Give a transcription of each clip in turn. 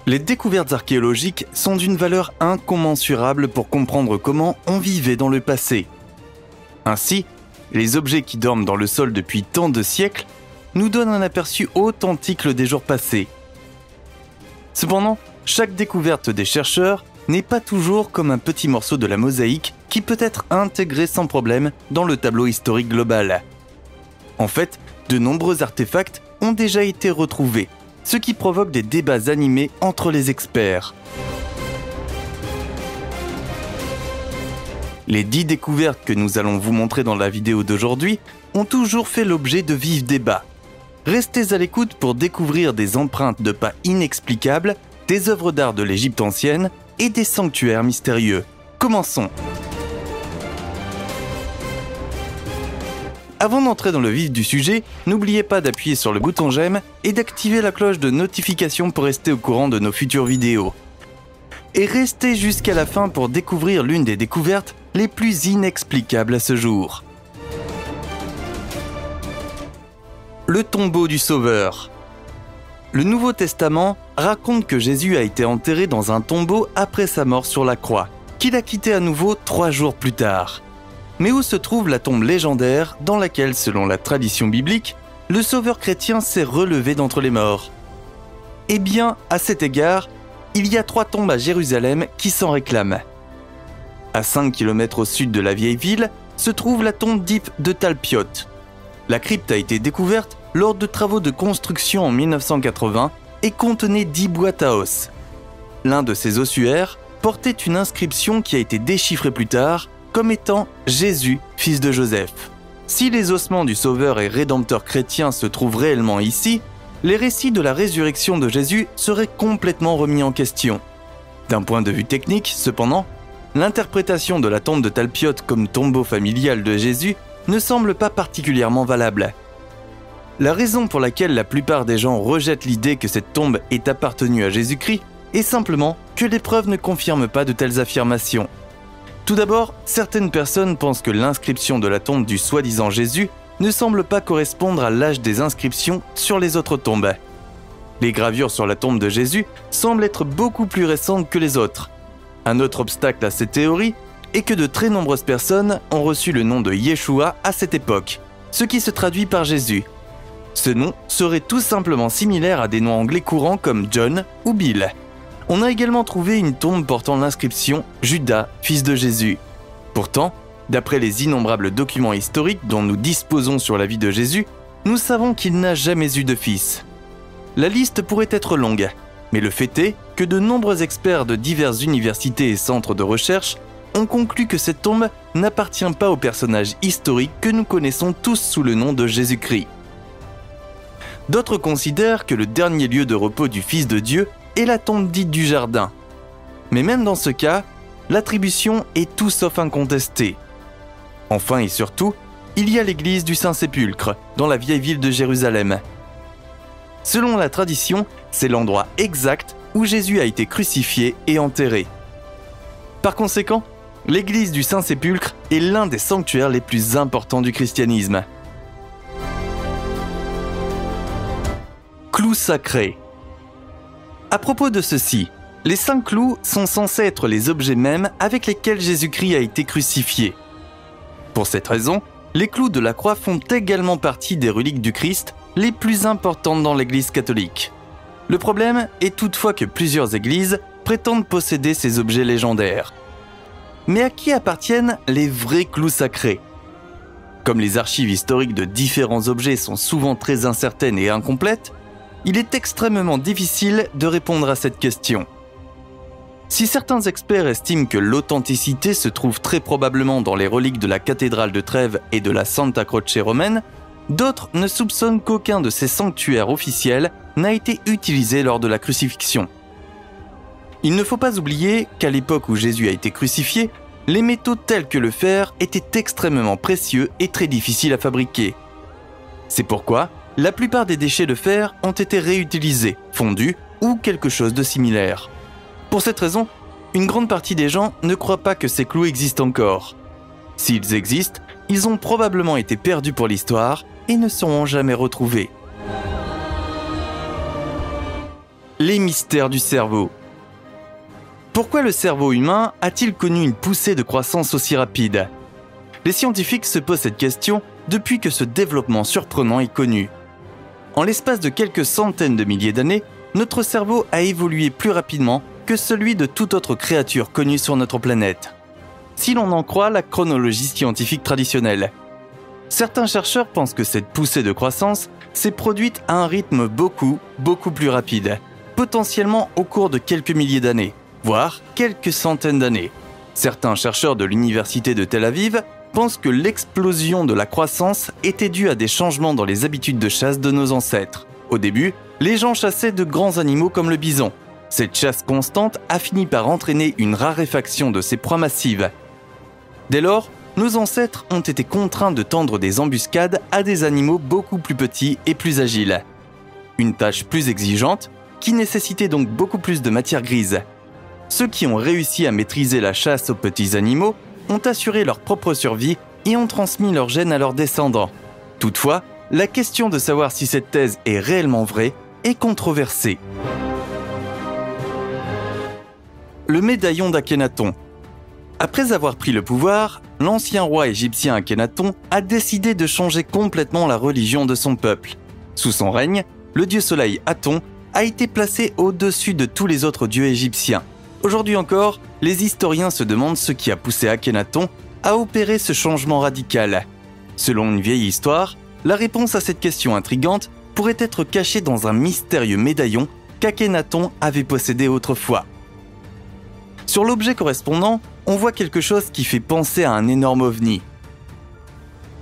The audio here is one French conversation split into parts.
Les découvertes archéologiques sont d'une valeur incommensurable pour comprendre comment on vivait dans le passé. Ainsi, les objets qui dorment dans le sol depuis tant de siècles nous donnent un aperçu authentique des jours passés. Cependant, chaque découverte des chercheurs n'est pas toujours comme un petit morceau de la mosaïque qui peut être intégré sans problème dans le tableau historique global. En fait, de nombreux artefacts ont déjà été retrouvés, ce qui provoque des débats animés entre les experts. Les 10 découvertes que nous allons vous montrer dans la vidéo d'aujourd'hui ont toujours fait l'objet de vifs débats. Restez à l'écoute pour découvrir des empreintes de pas inexplicables, des œuvres d'art de l'Égypte ancienne et des sanctuaires mystérieux. Commençons! Avant d'entrer dans le vif du sujet, n'oubliez pas d'appuyer sur le bouton j'aime et d'activer la cloche de notification pour rester au courant de nos futures vidéos. Et restez jusqu'à la fin pour découvrir l'une des découvertes les plus inexplicables à ce jour. Le tombeau du Sauveur. Le Nouveau Testament raconte que Jésus a été enterré dans un tombeau après sa mort sur la croix, qu'il a quitté à nouveau 3 jours plus tard. Mais où se trouve la tombe légendaire dans laquelle, selon la tradition biblique, le Sauveur chrétien s'est relevé d'entre les morts? Eh bien, à cet égard, il y a 3 tombes à Jérusalem qui s'en réclament. À 5 km au sud de la vieille ville se trouve la tombe d'Ip de Talpiot. La crypte a été découverte lors de travaux de construction en 1980 et contenait 10 boîtes à os. L'un de ces ossuaires portait une inscription qui a été déchiffrée plus tard comme étant Jésus, fils de Joseph. Si les ossements du Sauveur et Rédempteur chrétien se trouvent réellement ici, les récits de la résurrection de Jésus seraient complètement remis en question. D'un point de vue technique, cependant, l'interprétation de la tombe de Talpiot comme tombeau familial de Jésus ne semble pas particulièrement valable. La raison pour laquelle la plupart des gens rejettent l'idée que cette tombe ait appartenu à Jésus-Christ est simplement que les preuves ne confirment pas de telles affirmations. Tout d'abord, certaines personnes pensent que l'inscription de la tombe du soi-disant Jésus ne semble pas correspondre à l'âge des inscriptions sur les autres tombes. Les gravures sur la tombe de Jésus semblent être beaucoup plus récentes que les autres. Un autre obstacle à cette théorie est que de très nombreuses personnes ont reçu le nom de Yeshua à cette époque, ce qui se traduit par Jésus. Ce nom serait tout simplement similaire à des noms anglais courants comme John ou Bill. On a également trouvé une tombe portant l'inscription « Judas, fils de Jésus ». Pourtant, d'après les innombrables documents historiques dont nous disposons sur la vie de Jésus, nous savons qu'il n'a jamais eu de fils. La liste pourrait être longue, mais le fait est que de nombreux experts de diverses universités et centres de recherche ont conclu que cette tombe n'appartient pas au personnage historique que nous connaissons tous sous le nom de Jésus-Christ. D'autres considèrent que le dernier lieu de repos du Fils de Dieu est la tombe dite du jardin. Mais même dans ce cas, l'attribution est tout sauf incontestée. Enfin et surtout, il y a l'église du Saint-Sépulcre, dans la vieille ville de Jérusalem. Selon la tradition, c'est l'endroit exact où Jésus a été crucifié et enterré. Par conséquent, l'église du Saint-Sépulcre est l'un des sanctuaires les plus importants du christianisme. Clous sacrés. À propos de ceci, les 5 clous sont censés être les objets mêmes avec lesquels Jésus-Christ a été crucifié. Pour cette raison, les clous de la croix font également partie des reliques du Christ les plus importantes dans l'Église catholique. Le problème est toutefois que plusieurs églises prétendent posséder ces objets légendaires. Mais à qui appartiennent les vrais clous sacrés? Comme les archives historiques de différents objets sont souvent très incertaines et incomplètes, il est extrêmement difficile de répondre à cette question. Si certains experts estiment que l'authenticité se trouve très probablement dans les reliques de la cathédrale de Trèves et de la Santa Croce romaine, d'autres ne soupçonnent qu'aucun de ces sanctuaires officiels n'a été utilisé lors de la crucifixion. Il ne faut pas oublier qu'à l'époque où Jésus a été crucifié, les métaux tels que le fer étaient extrêmement précieux et très difficiles à fabriquer. C'est pourquoi la plupart des déchets de fer ont été réutilisés, fondus ou quelque chose de similaire. Pour cette raison, une grande partie des gens ne croient pas que ces clous existent encore. S'ils existent, ils ont probablement été perdus pour l'histoire et ne seront jamais retrouvés. Les mystères du cerveau. Pourquoi le cerveau humain a-t-il connu une poussée de croissance aussi rapide? Les scientifiques se posent cette question depuis que ce développement surprenant est connu. En l'espace de quelques centaines de milliers d'années, notre cerveau a évolué plus rapidement que celui de toute autre créature connue sur notre planète. Si l'on en croit la chronologie scientifique traditionnelle. Certains chercheurs pensent que cette poussée de croissance s'est produite à un rythme beaucoup plus rapide, potentiellement au cours de quelques milliers d'années, voire quelques centaines d'années. Certains chercheurs de l'université de Tel Aviv pensent que l'explosion de la croissance était due à des changements dans les habitudes de chasse de nos ancêtres. Au début, les gens chassaient de grands animaux comme le bison. Cette chasse constante a fini par entraîner une raréfaction de ces proies massives. Dès lors, nos ancêtres ont été contraints de tendre des embuscades à des animaux beaucoup plus petits et plus agiles. Une tâche plus exigeante, qui nécessitait donc beaucoup plus de matière grise. Ceux qui ont réussi à maîtriser la chasse aux petits animaux ont assuré leur propre survie et ont transmis leurs gènes à leurs descendants. Toutefois, la question de savoir si cette thèse est réellement vraie est controversée. Le médaillon d'Akhénaton. Après avoir pris le pouvoir, l'ancien roi égyptien Akhénaton a décidé de changer complètement la religion de son peuple. Sous son règne, le dieu soleil Aton a été placé au-dessus de tous les autres dieux égyptiens. Aujourd'hui encore, les historiens se demandent ce qui a poussé Akhénaton à opérer ce changement radical. Selon une vieille histoire, la réponse à cette question intrigante pourrait être cachée dans un mystérieux médaillon qu'Akhénaton avait possédé autrefois. Sur l'objet correspondant, on voit quelque chose qui fait penser à un énorme ovni.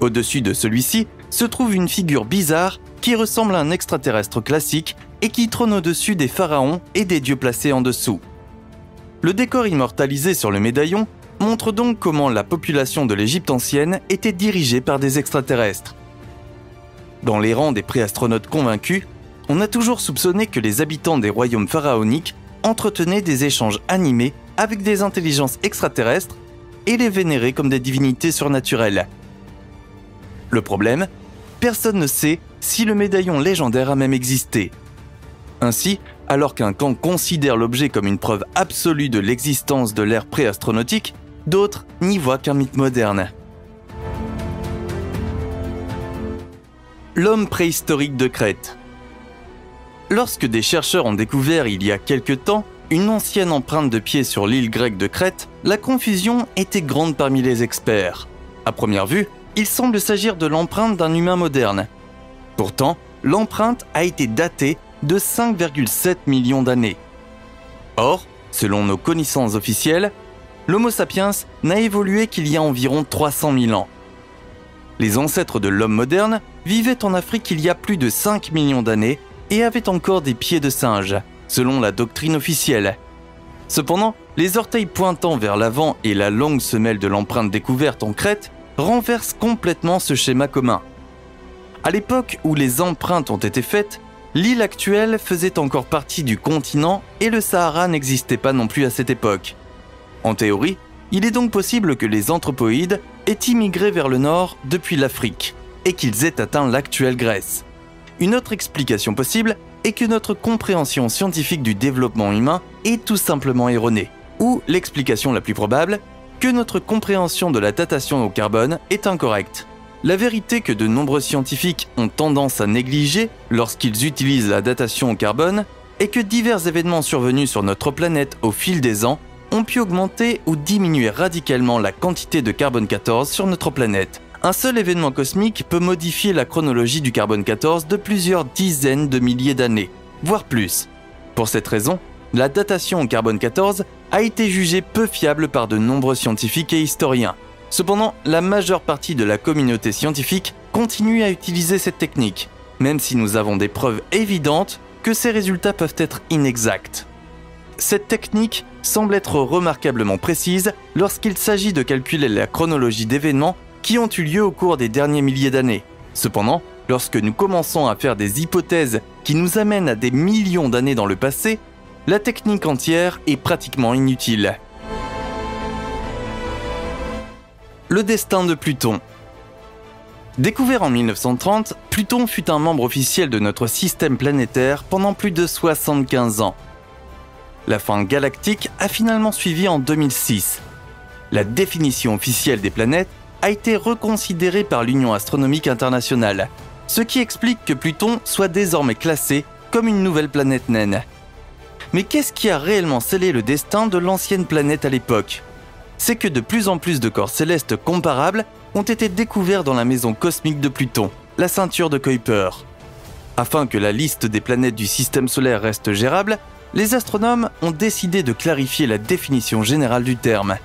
Au-dessus de celui-ci se trouve une figure bizarre qui ressemble à un extraterrestre classique et qui trône au-dessus des pharaons et des dieux placés en dessous. Le décor immortalisé sur le médaillon montre donc comment la population de l'Égypte ancienne était dirigée par des extraterrestres. Dans les rangs des préastronautes convaincus, on a toujours soupçonné que les habitants des royaumes pharaoniques entretenaient des échanges animés avec des intelligences extraterrestres et les vénéraient comme des divinités surnaturelles. Le problème, personne ne sait si le médaillon légendaire a même existé. Ainsi, alors qu'un camp considère l'objet comme une preuve absolue de l'existence de l'ère préastronautique, d'autres n'y voient qu'un mythe moderne. L'homme préhistorique de Crète. Lorsque des chercheurs ont découvert il y a quelque temps une ancienne empreinte de pied sur l'île grecque de Crète, la confusion était grande parmi les experts. À première vue, il semble s'agir de l'empreinte d'un humain moderne. Pourtant, l'empreinte a été datée de 5,7 millions d'années. Or, selon nos connaissances officielles, l'Homo sapiens n'a évolué qu'il y a environ 300 000 ans. Les ancêtres de l'homme moderne vivaient en Afrique il y a plus de 5 millions d'années et avaient encore des pieds de singe, selon la doctrine officielle. Cependant, les orteils pointant vers l'avant et la longue semelle de l'empreinte découverte en Crète renversent complètement ce schéma commun. À l'époque où les empreintes ont été faites, l'île actuelle faisait encore partie du continent et le Sahara n'existait pas non plus à cette époque. En théorie, il est donc possible que les anthropoïdes aient immigré vers le nord depuis l'Afrique et qu'ils aient atteint l'actuelle Grèce. Une autre explication possible est que notre compréhension scientifique du développement humain est tout simplement erronée, ou l'explication la plus probable, que notre compréhension de la datation au carbone est incorrecte. La vérité que de nombreux scientifiques ont tendance à négliger lorsqu'ils utilisent la datation au carbone est que divers événements survenus sur notre planète au fil des ans ont pu augmenter ou diminuer radicalement la quantité de carbone 14 sur notre planète. Un seul événement cosmique peut modifier la chronologie du carbone 14 de plusieurs dizaines de milliers d'années, voire plus. Pour cette raison, la datation au carbone 14 a été jugée peu fiable par de nombreux scientifiques et historiens. Cependant, la majeure partie de la communauté scientifique continue à utiliser cette technique, même si nous avons des preuves évidentes que ces résultats peuvent être inexacts. Cette technique semble être remarquablement précise lorsqu'il s'agit de calculer la chronologie d'événements qui ont eu lieu au cours des derniers milliers d'années. Cependant, lorsque nous commençons à faire des hypothèses qui nous amènent à des millions d'années dans le passé, la technique entière est pratiquement inutile. Le destin de Pluton. Découvert en 1930, Pluton fut un membre officiel de notre système planétaire pendant plus de 75 ans. La fin galactique a finalement suivi en 2006. La définition officielle des planètes a été reconsidérée par l'Union astronomique internationale, ce qui explique que Pluton soit désormais classé comme une nouvelle planète naine. Mais qu'est-ce qui a réellement scellé le destin de l'ancienne planète à l'époque ? C'est que de plus en plus de corps célestes comparables ont été découverts dans la maison cosmique de Pluton, la ceinture de Kuiper. Afin que la liste des planètes du système solaire reste gérable, les astronomes ont décidé de clarifier la définition générale du terme.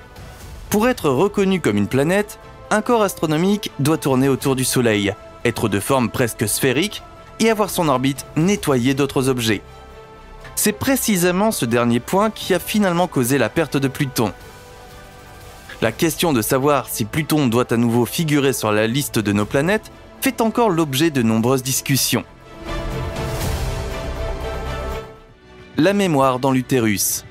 Pour être reconnu comme une planète, un corps astronomique doit tourner autour du Soleil, être de forme presque sphérique et avoir son orbite nettoyée d'autres objets. C'est précisément ce dernier point qui a finalement causé la perte de Pluton. La question de savoir si Pluton doit à nouveau figurer sur la liste de nos planètes fait encore l'objet de nombreuses discussions. La mémoire dans l'utérus.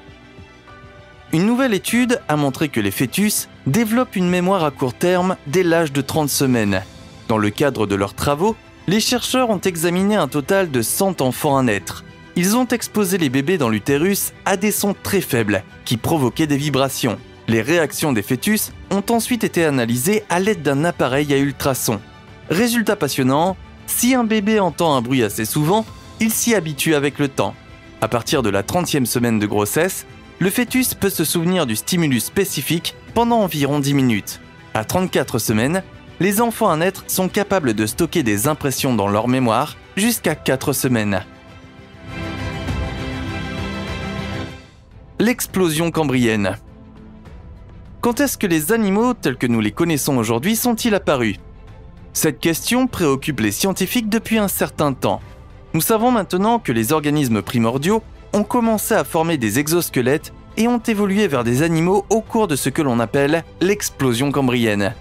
Une nouvelle étude a montré que les fœtus développent une mémoire à court terme dès l'âge de 30 semaines. Dans le cadre de leurs travaux, les chercheurs ont examiné un total de 100 enfants à naître. Ils ont exposé les bébés dans l'utérus à des sons très faibles qui provoquaient des vibrations. Les réactions des fœtus ont ensuite été analysées à l'aide d'un appareil à ultrasons. Résultat passionnant, si un bébé entend un bruit assez souvent, il s'y habitue avec le temps. À partir de la 30e semaine de grossesse, le fœtus peut se souvenir du stimulus spécifique pendant environ 10 minutes. À 34 semaines, les enfants à naître sont capables de stocker des impressions dans leur mémoire jusqu'à 4 semaines. L'explosion cambrienne. Quand est-ce que les animaux tels que nous les connaissons aujourd'hui sont-ils apparus ? Cette question préoccupe les scientifiques depuis un certain temps. Nous savons maintenant que les organismes primordiaux ont commencé à former des exosquelettes et ont évolué vers des animaux au cours de ce que l'on appelle l'explosion cambrienne.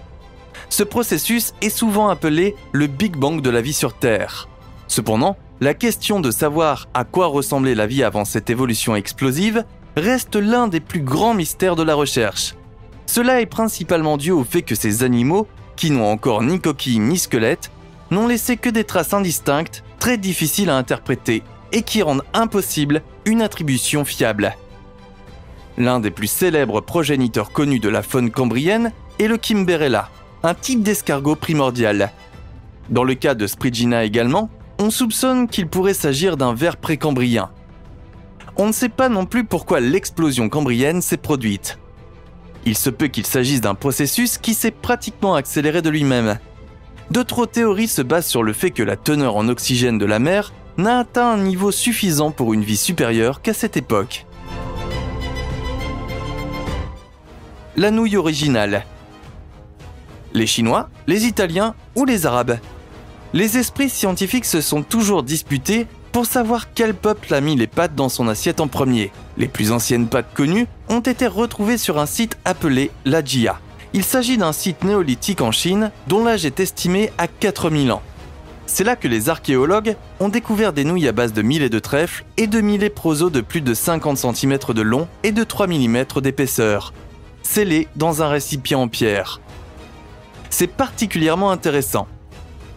Ce processus est souvent appelé le Big Bang de la vie sur Terre. Cependant, la question de savoir à quoi ressemblait la vie avant cette évolution explosive reste l'un des plus grands mystères de la recherche. Cela est principalement dû au fait que ces animaux, qui n'ont encore ni coquille ni squelette, n'ont laissé que des traces indistinctes, très difficiles à interpréter et qui rendent impossible une attribution fiable. L'un des plus célèbres progéniteurs connus de la faune cambrienne est le Kimberella, un type d'escargot primordial. Dans le cas de Sprigina également, on soupçonne qu'il pourrait s'agir d'un ver précambrien. On ne sait pas non plus pourquoi l'explosion cambrienne s'est produite. Il se peut qu'il s'agisse d'un processus qui s'est pratiquement accéléré de lui-même. D'autres théories se basent sur le fait que la teneur en oxygène de la mer n'a atteint un niveau suffisant pour une vie supérieure qu'à cette époque. La nouille originale. Les Chinois, les Italiens ou les Arabes. Les esprits scientifiques se sont toujours disputés pour savoir quel peuple a mis les pâtes dans son assiette en premier. Les plus anciennes pâtes connues ont été retrouvées sur un site appelé la Jia. Il s'agit d'un site néolithique en Chine dont l'âge est estimé à 4000 ans. C'est là que les archéologues ont découvert des nouilles à base de millet de trèfle et de millet proso de plus de 50 cm de long et de 3 mm d'épaisseur, scellées dans un récipient en pierre. C'est particulièrement intéressant.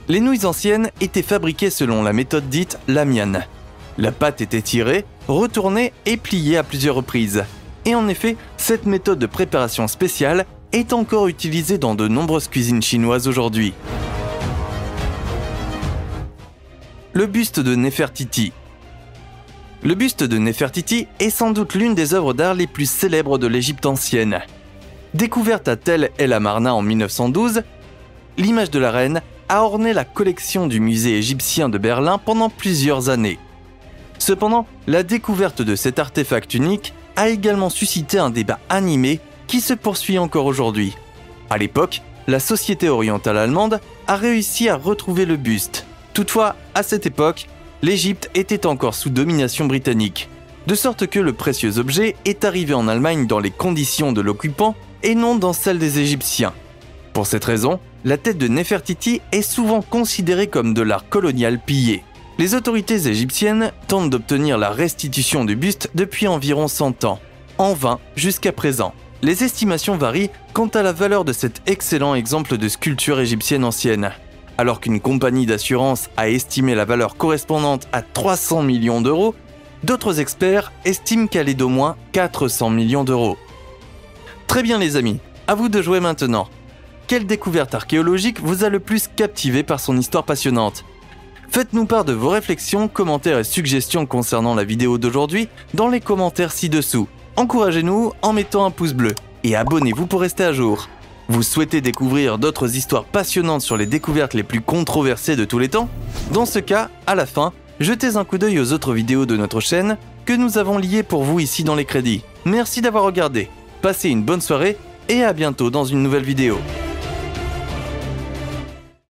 Les nouilles anciennes étaient fabriquées selon la méthode dite Lamian. La pâte était tirée, retournée et pliée à plusieurs reprises. Et en effet, cette méthode de préparation spéciale est encore utilisée dans de nombreuses cuisines chinoises aujourd'hui. Le buste de Néfertiti. Le buste de Néfertiti est sans doute l'une des œuvres d'art les plus célèbres de l'Égypte ancienne. Découverte à Tel El Amarna en 1912, l'image de la reine a orné la collection du musée égyptien de Berlin pendant plusieurs années. Cependant, la découverte de cet artefact unique a également suscité un débat animé qui se poursuit encore aujourd'hui. À l'époque, la Société orientale allemande a réussi à retrouver le buste. Toutefois, à cette époque, l'Égypte était encore sous domination britannique, de sorte que le précieux objet est arrivé en Allemagne dans les conditions de l'occupant et non dans celles des Égyptiens. Pour cette raison, la tête de Néfertiti est souvent considérée comme de l'art colonial pillé. Les autorités égyptiennes tentent d'obtenir la restitution du buste depuis environ 100 ans, en vain jusqu'à présent. Les estimations varient quant à la valeur de cet excellent exemple de sculpture égyptienne ancienne. Alors qu'une compagnie d'assurance a estimé la valeur correspondante à 300 millions d'euros, d'autres experts estiment qu'elle est d'au moins 400 millions d'euros. Très bien les amis, à vous de jouer maintenant. Quelle découverte archéologique vous a le plus captivé par son histoire passionnante? Faites-nous part de vos réflexions, commentaires et suggestions concernant la vidéo d'aujourd'hui dans les commentaires ci-dessous. Encouragez-nous en mettant un pouce bleu et abonnez-vous pour rester à jour. Vous souhaitez découvrir d'autres histoires passionnantes sur les découvertes les plus controversées de tous les temps? Dans ce cas, à la fin, jetez un coup d'œil aux autres vidéos de notre chaîne que nous avons liées pour vous ici dans les crédits. Merci d'avoir regardé, passez une bonne soirée et à bientôt dans une nouvelle vidéo.